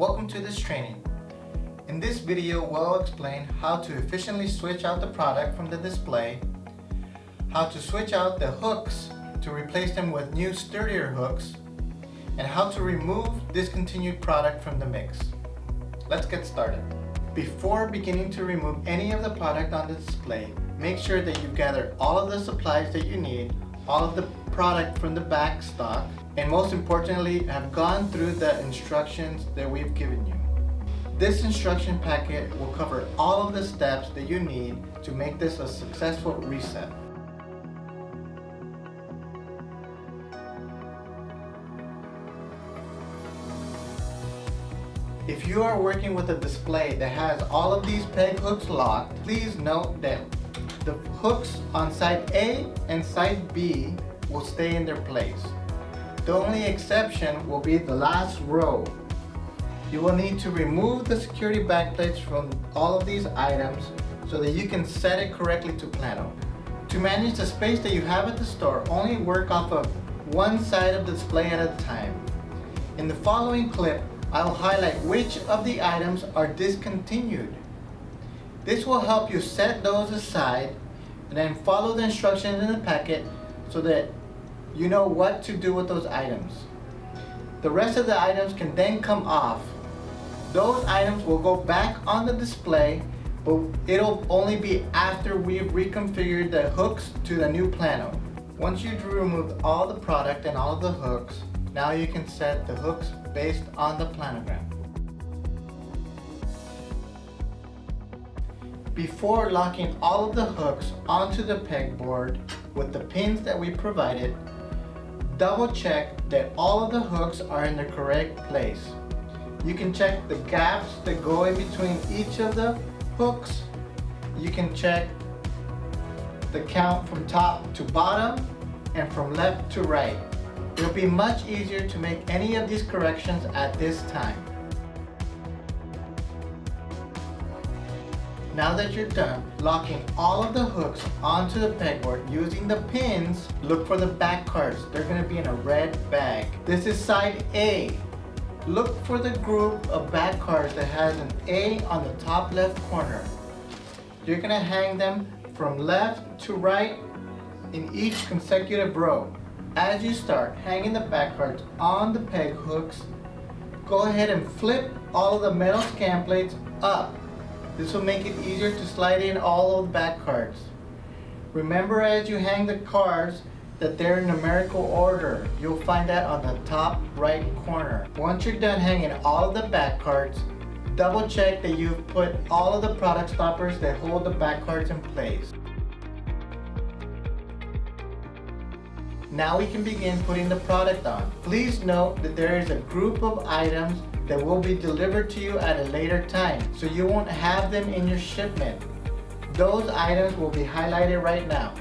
Welcome to this training. In this video, we'll explain how to efficiently switch out the product from the display, how to switch out the hooks to replace them with new sturdier hooks, and how to remove discontinued product from the mix. Let's get started. Before beginning to remove any of the product on the display, make sure that you've gathered all of the supplies that you need, all of the product from the back stock, and most importantly, have gone through the instructions that we've given you. This instruction packet will cover all of the steps that you need to make this a successful reset. If you are working with a display that has all of these peg hooks locked, please note that the hooks on side A and side B will stay in their place. The only exception will be the last row. You will need to remove the security backplates from all of these items so that you can set it correctly to plano. To manage the space that you have at the store, only work off of one side of the display at a time. In the following clip, I will highlight which of the items are discontinued. This will help you set those aside and then follow the instructions in the packet so that you know what to do with those items. The rest of the items can then come off. Those items will go back on the display, but it'll only be after we've reconfigured the hooks to the new plano. Once you've removed all the product and all of the hooks, now you can set the hooks based on the planogram. Before locking all of the hooks onto the pegboard with the pins that we provided, double check that all of the hooks are in the correct place. You can check the gaps that go in between each of the hooks. You can check the count from top to bottom and from left to right. It'll be much easier to make any of these corrections at this time. Now that you're done locking all of the hooks onto the pegboard using the pins, look for the back cards. They're going to be in a red bag. This is side A. Look for the group of back cards that has an A on the top left corner. You're going to hang them from left to right in each consecutive row. As you start hanging the back cards on the peg hooks, go ahead and flip all of the metal scan plates up. This will make it easier to slide in all of the back cards. Remember, as you hang the cards that they're in numerical order. You'll find that on the top right corner. Once you're done hanging all of the back cards, double check that you've put all of the product stoppers that hold the back cards in place. Now we can begin putting the product on. Please note that there is a group of items that will be delivered to you at a later time, so you won't have them in your shipment. Those items will be highlighted right now.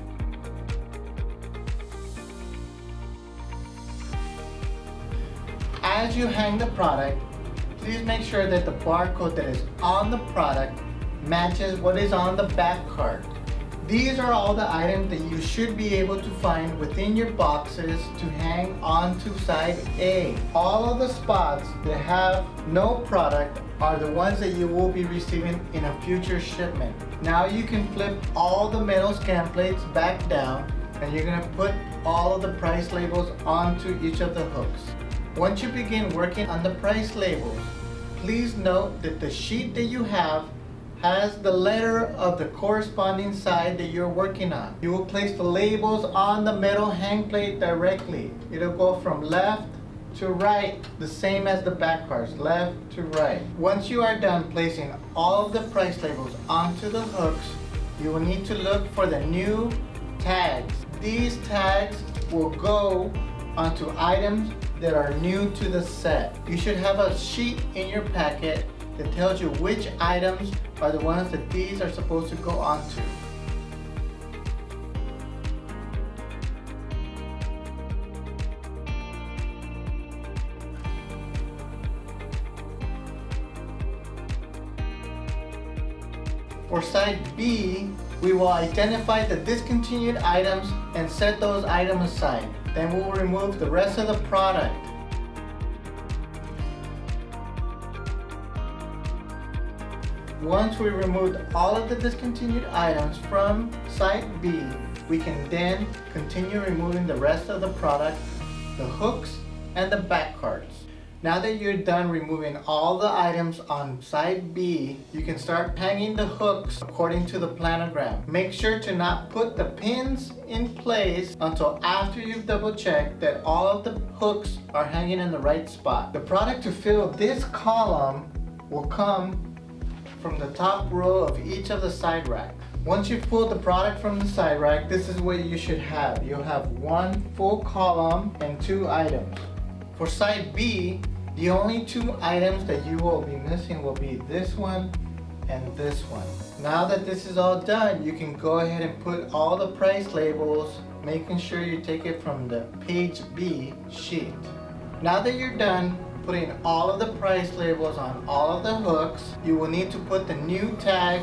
As you hang the product, please make sure that the barcode that is on the product matches what is on the back card. These are all the items that you should be able to find within your boxes to hang onto side A. All of the spots that have no product are the ones that you will be receiving in a future shipment. Now you can flip all the metal scan plates back down and you're going to put all of the price labels onto each of the hooks. Once you begin working on the price labels, please note that the sheet that you have has the letter of the corresponding side that you're working on. You will place the labels on the metal hang plate directly. It'll go from left to right, the same as the back cards, left to right. Once you are done placing all of the price labels onto the hooks, you will need to look for the new tags. These tags will go onto items that are new to the set. You should have a sheet in your packet that tells you which items are the ones that these are supposed to go onto. For side B, we will identify the discontinued items and set those items aside. Then we'll remove the rest of the product. Once we removed all of the discontinued items from side B, we can then continue removing the rest of the product, the hooks, and the back cards. Now that you're done removing all the items on side B, you can start hanging the hooks according to the planogram. Make sure to not put the pins in place until after you've double checked that all of the hooks are hanging in the right spot. The product to fill this column will come from the top row of each of the side racks. Once you've pulled the product from the side rack, this is what you should have. You'll have one full column and 2 items. For side B, the only 2 items that you will be missing will be this one and this one. Now that this is all done, you can go ahead and put all the price labels, making sure you take it from the page B sheet. Now that you're done putting all of the price labels on all of the hooks, you will need to put the new tag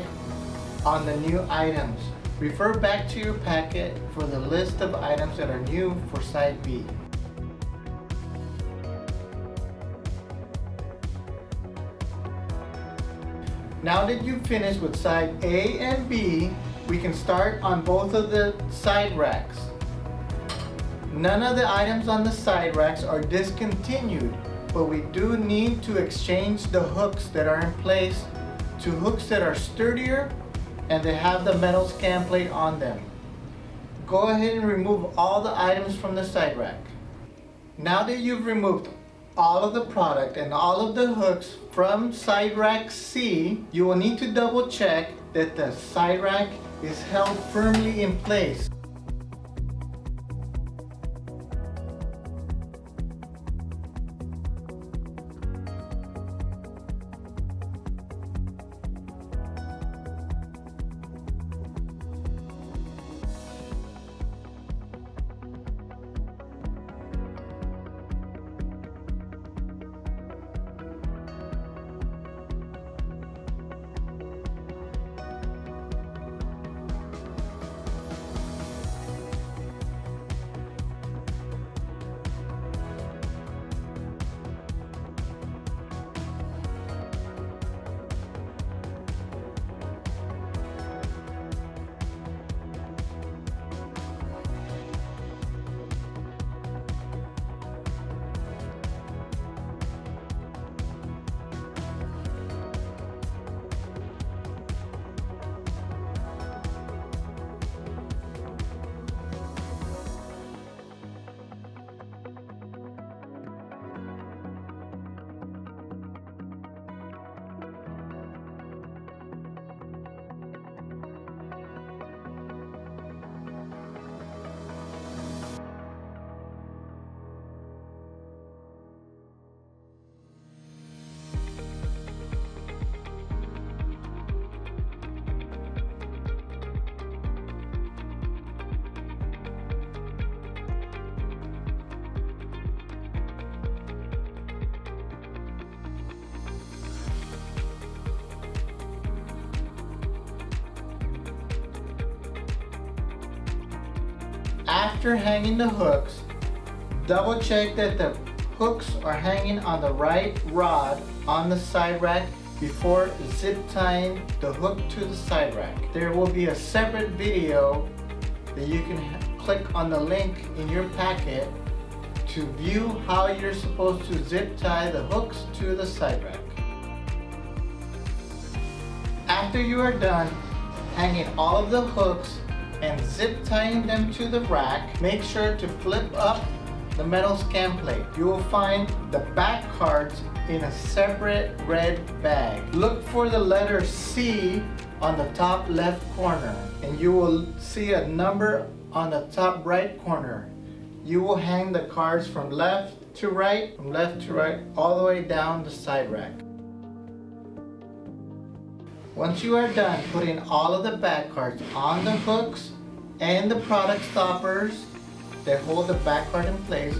on the new items. Refer back to your packet for the list of items that are new for side B. Now that you've finished with side A and B, we can start on both of the side racks. None of the items on the side racks are discontinued, but we do need to exchange the hooks that are in place to hooks that are sturdier and they have the metal scan plate on them. Go ahead and remove all the items from the side rack. Now that you've removed all of the product and all of the hooks from side rack C, you will need to double check that the side rack is held firmly in place. After hanging the hooks, double check that the hooks are hanging on the right rod on the side rack before zip tying the hook to the side rack. There will be a separate video that you can click on the link in your packet to view how you're supposed to zip tie the hooks to the side rack. After you are done hanging all of the hooks and zip tying them to the rack, make sure to flip up the metal scan plate. You will find the back cards in a separate red bag. Look for the letter C on the top left corner, and you will see a number on the top right corner. You will hang the cards from left to right, all the way down the side rack. Once you are done putting all of the back cards on the hooks and the product stoppers that hold the back card in place,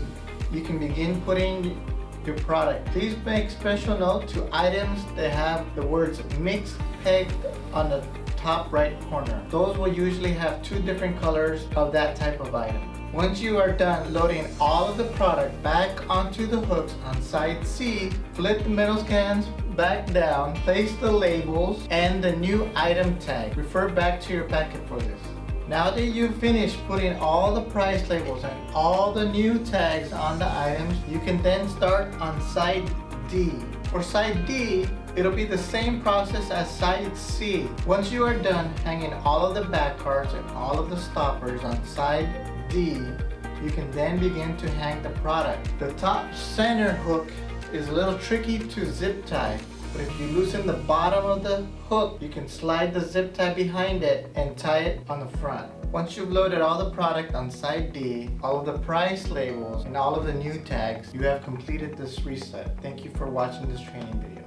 you can begin putting your product. Please make special note to items that have the words mixed pegged on the top right corner. Those will usually have 2 different colors of that type of item. Once you are done loading all of the product back onto the hooks on side C, flip the metal cans back down, place the labels and the new item tag. Refer back to your packet for this. Now that you've finished putting all the price labels and all the new tags on the items, you can then start on side D. For side D, it'll be the same process as side C. Once you are done hanging all of the back cards and all of the stoppers on side D, you can then begin to hang the product. The top center hook is a little tricky to zip tie, but if you loosen the bottom of the hook, you can slide the zip tie behind it and tie it on the front. Once you've loaded all the product on side D, all of the price labels, and all of the new tags, you have completed this reset. Thank you for watching this training video.